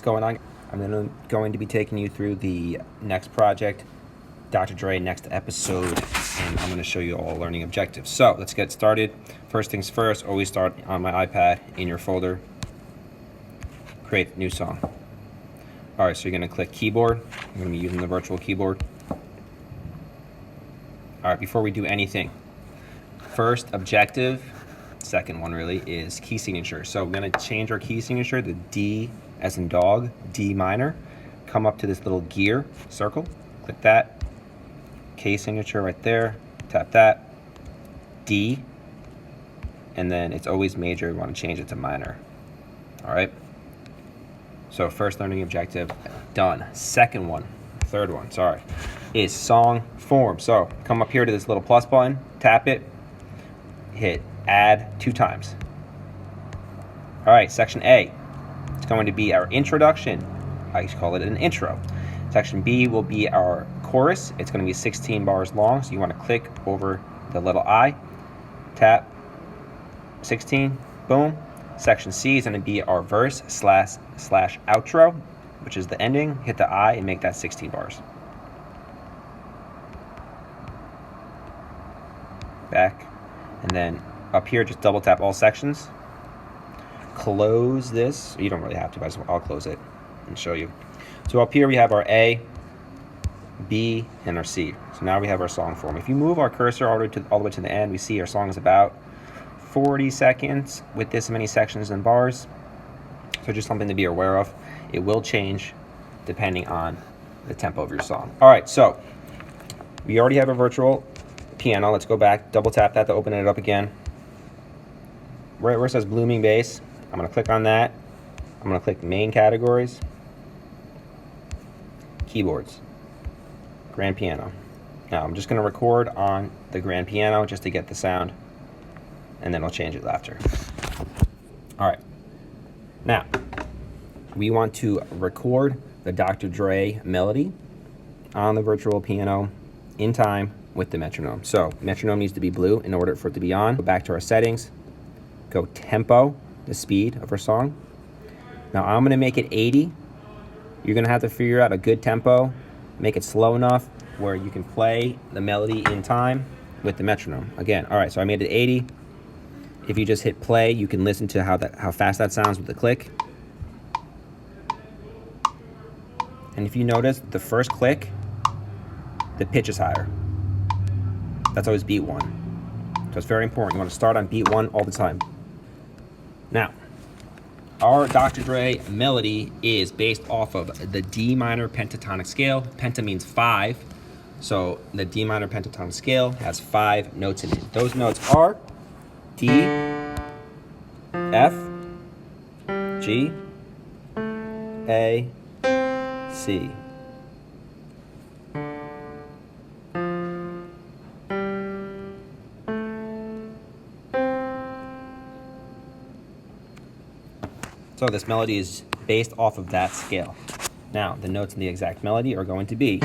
going on? I'm going to be taking you through the next project, Dr. Dre next episode, and I'm going to show you all learning objectives. So let's get started. First things first, always start on my iPad in your folder. Create new song. All right, so you're going to click keyboard. I'm going to be using the virtual keyboard. All right, before we do anything, first objective, second one really, is key signature. So we're going to change our key signature to D as in dog, D minor. Come up to this little gear circle, click that, key signature right there, tap that, D, and then it's always major. We want to change it to minor. All right. So first learning objective done. Second one, third one, sorry, is song form. So come up here to this little plus button, tap it, hit add 2 times. All right, section A, it's going to be our introduction. I call it an intro. Section B will be our chorus. It's going to be 16 bars long, so you want to click over the little I, tap 16, boom. Section C is going to be our verse slash outro, which is the ending. Hit the I and make that 16 bars. Back, and then up here, just double tap all sections. Close this. You don't really have to, but I'll close it and show you. So up here we have our A, B, and our C. So now we have our song form. If you move our cursor all the way to the end, we see our song is about 40 seconds with this many sections and bars. So just something to be aware of. It will change depending on the tempo of your song. All right, so we already have a virtual piano. Let's go back, double tap that to open it up again. Right where it says blooming bass, I'm going to click on that. I'm going to click main categories, keyboards, grand piano. Now I'm just going to record on the grand piano just to get the sound, and then I'll change it after. All right. Now, we want to record the Dr. Dre melody on the virtual piano in time with the metronome. So metronome needs to be blue in order for it to be on. Go back to our settings, go tempo, the speed of our song. Now I'm gonna make it 80. You're gonna have to figure out a good tempo, make it slow enough where you can play the melody in time with the metronome. Again, all right, so I made it 80. If you just hit play, you can listen to how fast that sounds with the click. And if you notice, the first click, the pitch is higher. That's always beat 1. So it's very important. You want to start on beat 1 all the time. Now, our Dr. Dre melody is based off of the D minor pentatonic scale. Penta means 5. So the D minor pentatonic scale has 5 notes in it. Those notes are D, F, G, A, C. So this melody is based off of that scale. Now, the notes in the exact melody are going to be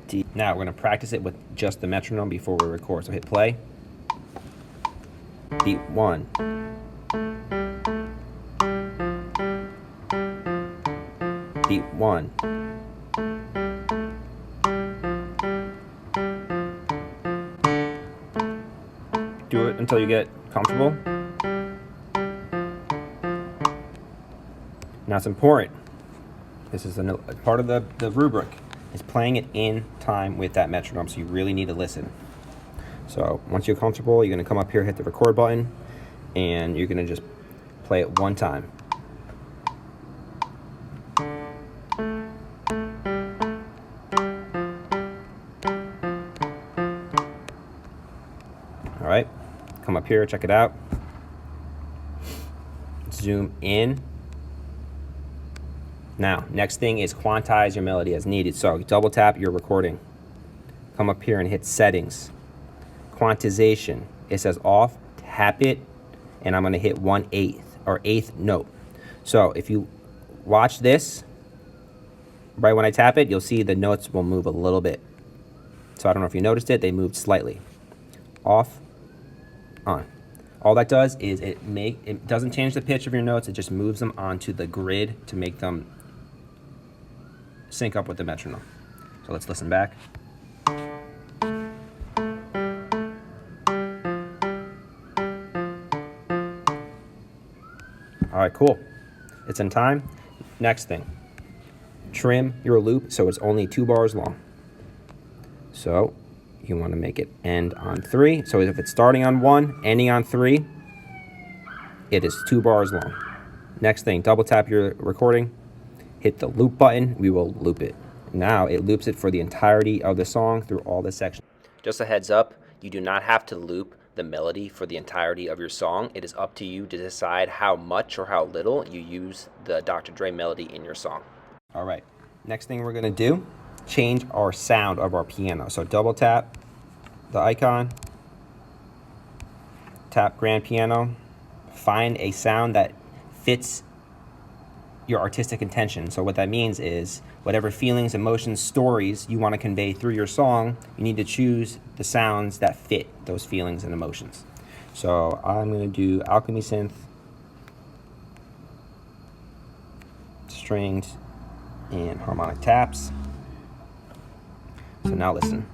D. Now, we're going to practice it with just the metronome before we record. So hit play. Beat 1. Beat 1. Do it until you get comfortable. Now it's important. This is a part of the rubric. Is playing it in time with that metronome, so you really need to listen. So once you're comfortable, you're going to come up here, hit the record button, and you're going to just play it 1 time. All right, come up here, check it out. Zoom in. Now, next thing is quantize your melody as needed. So double tap your recording. Come up here and hit settings. Quantization. It says off, tap it, and I'm gonna hit 1/8 or 1/8 note. So if you watch this, right when I tap it, you'll see the notes will move a little bit. So I don't know if you noticed it, they moved slightly. Off, on. All that does is it doesn't change the pitch of your notes, it just moves them onto the grid to make them sync up with the metronome. So let's listen back. All right, cool. It's in time. Next thing, trim your loop so it's only 2 bars long. So you want to make it end on 3. So if it's starting on 1, ending on 3, it is 2 bars long. Next thing, double tap your recording, hit the loop button, we will loop it. Now it loops it for the entirety of the song through all the sections. Just a heads up, you do not have to loop the melody for the entirety of your song. It is up to you to decide how much or how little you use the Dr. Dre melody in your song. All right, next thing we're gonna do, change our sound of our piano. So double tap the icon, tap grand piano, find a sound that fits your artistic intention. So what that means is whatever feelings, emotions, stories you want to convey through your song, you need to choose the sounds that fit those feelings and emotions. So I'm going to do Alchemy Synth, strings, and harmonic taps. So now listen.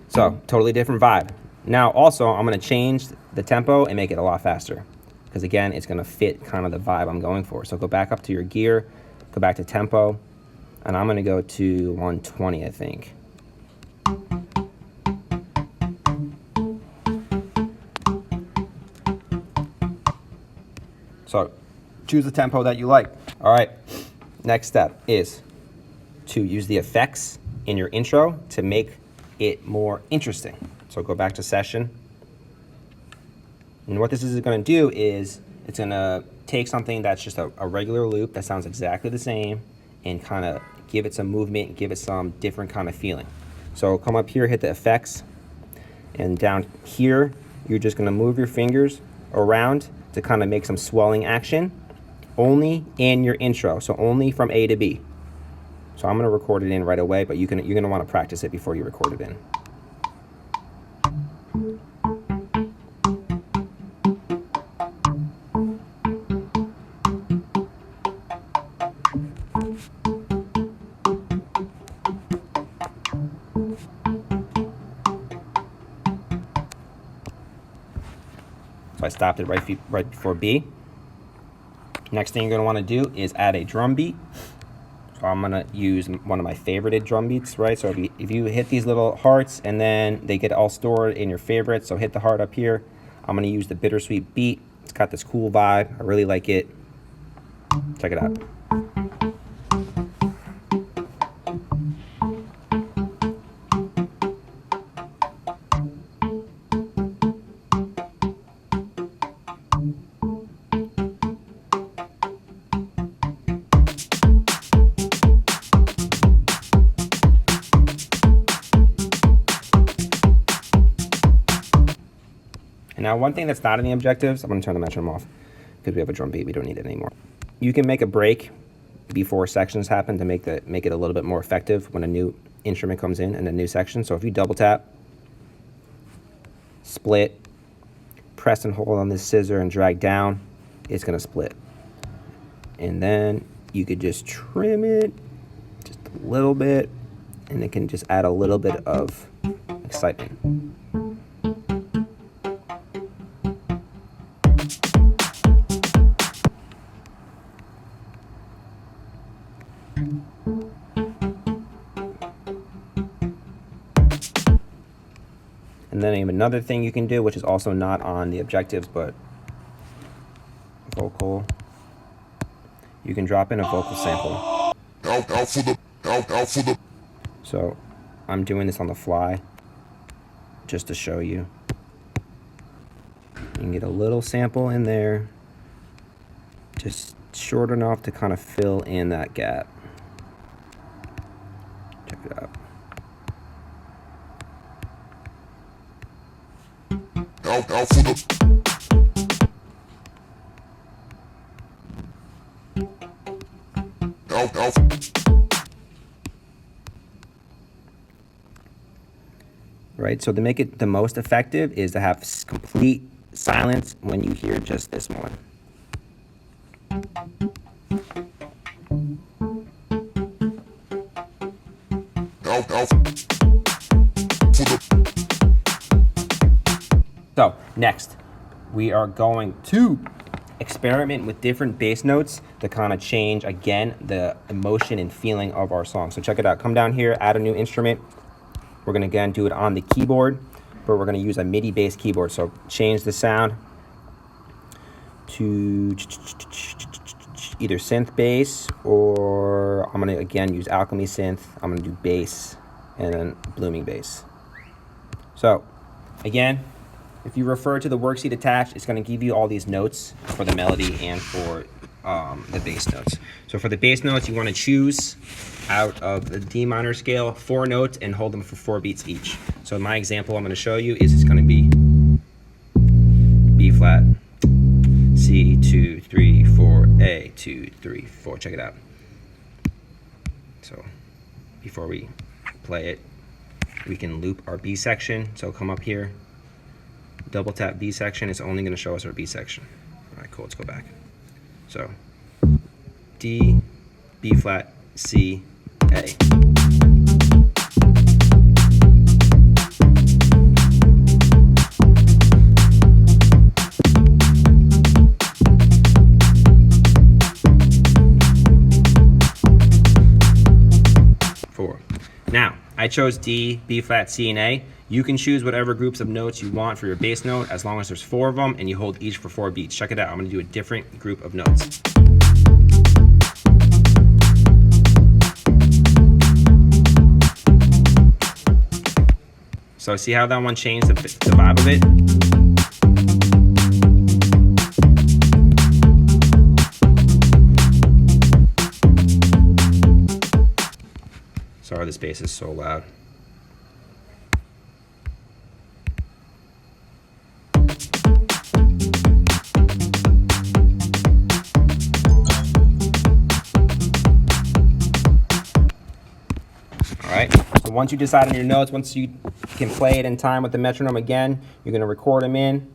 So totally different vibe. Now also I'm going to change the tempo and make it a lot faster, because again it's going to fit kind of the vibe I'm going for. So go back up to your gear, go back to tempo, and I'm going to go to 120, I think. So choose the tempo that you like. All right, next step is to use the effects in your intro to make it more interesting. So go back to session. And what this is going to do is it's going to take something that's just a regular loop that sounds exactly the same and kind of give it some movement, give it some different kind of feeling. So come up here, hit the effects, and down here, you're just going to move your fingers around to kind of make some swelling action, only in your intro, so only from A to B. So I'm going to record it in right away, but you're going to want to practice it before you record it in. So I stopped it right before B. Next thing you're going to want to do is add a drum beat. So I'm going to use one of my favorited drum beats, right? So if you hit these little hearts and then they get all stored in your favorites, so hit the heart up here. I'm going to use the Bittersweet Beat. It's got this cool vibe. I really like it. Check it out. And now one thing that's not in the objectives, I'm going to turn the metronome off because we have a drum beat. We don't need it anymore. You can make a break before sections happen to make it a little bit more effective when a new instrument comes in and a new section. So if you double tap, split, press and hold on this scissor and drag down, it's going to split. And then you could just trim it just a little bit, and it can just add a little bit of excitement. And then another thing you can do, which is also not on the objectives, but vocal, you can drop in a vocal sample. So I'm doing this on the fly just to show you. You can get a little sample in there, just short enough to kind of fill in that gap. Check it out. right? So to make it the most effective is to have complete silence when you hear just this one. So next, we are going to experiment with different bass notes to kind of change, again, the emotion and feeling of our song. So check it out. Come down here, add a new instrument. We're going to, again, do it on the keyboard, but we're going to use a MIDI bass keyboard. So change the sound to either synth bass, or I'm going to, again, use Alchemy synth. I'm going to do bass and then blooming bass. So again, if you refer to the worksheet attached, it's going to give you all these notes for the melody and for the bass notes. So for the bass notes, you want to choose out of the D minor scale 4 notes and hold them for 4 beats each. So my example I'm going to show you is it's going to be B flat, C, 2, 3, 4, A, 2, 3, 4. Check it out. So before we play it, we can loop our B section. So come up here, double tap B section. It's only going to show us our B section. All right, cool. Let's go back. So D, B flat, C, A. Now, I chose D, B flat, C, and A. You can choose whatever groups of notes you want for your bass note, as long as there's 4 of them and you hold each for 4 beats. Check it out. I'm going to do a different group of notes. So see how that one changed the vibe of it? Sorry, this bass is so loud. All right, so once you decide on your notes, once you can play it in time with the metronome again, you're gonna record them in.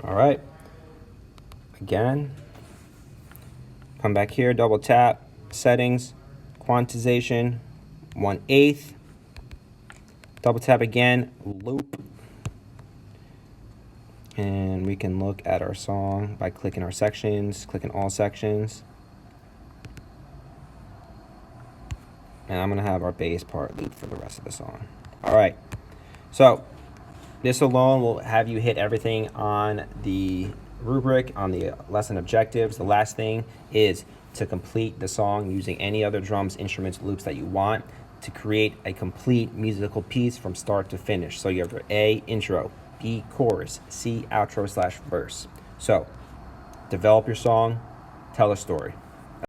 All right, again, come back here, double tap, settings, quantization, 1/8, double tap again, loop, and we can look at our song by clicking our sections, clicking all sections, and I'm gonna have our bass part loop for the rest of the song. All right, so this alone will have you hit everything on the rubric, on the lesson objectives. The last thing is to complete the song using any other drums, instruments, loops that you want to create a complete musical piece from start to finish. So you have your A, intro, B, chorus, C, outro / verse. So develop your song, tell a story.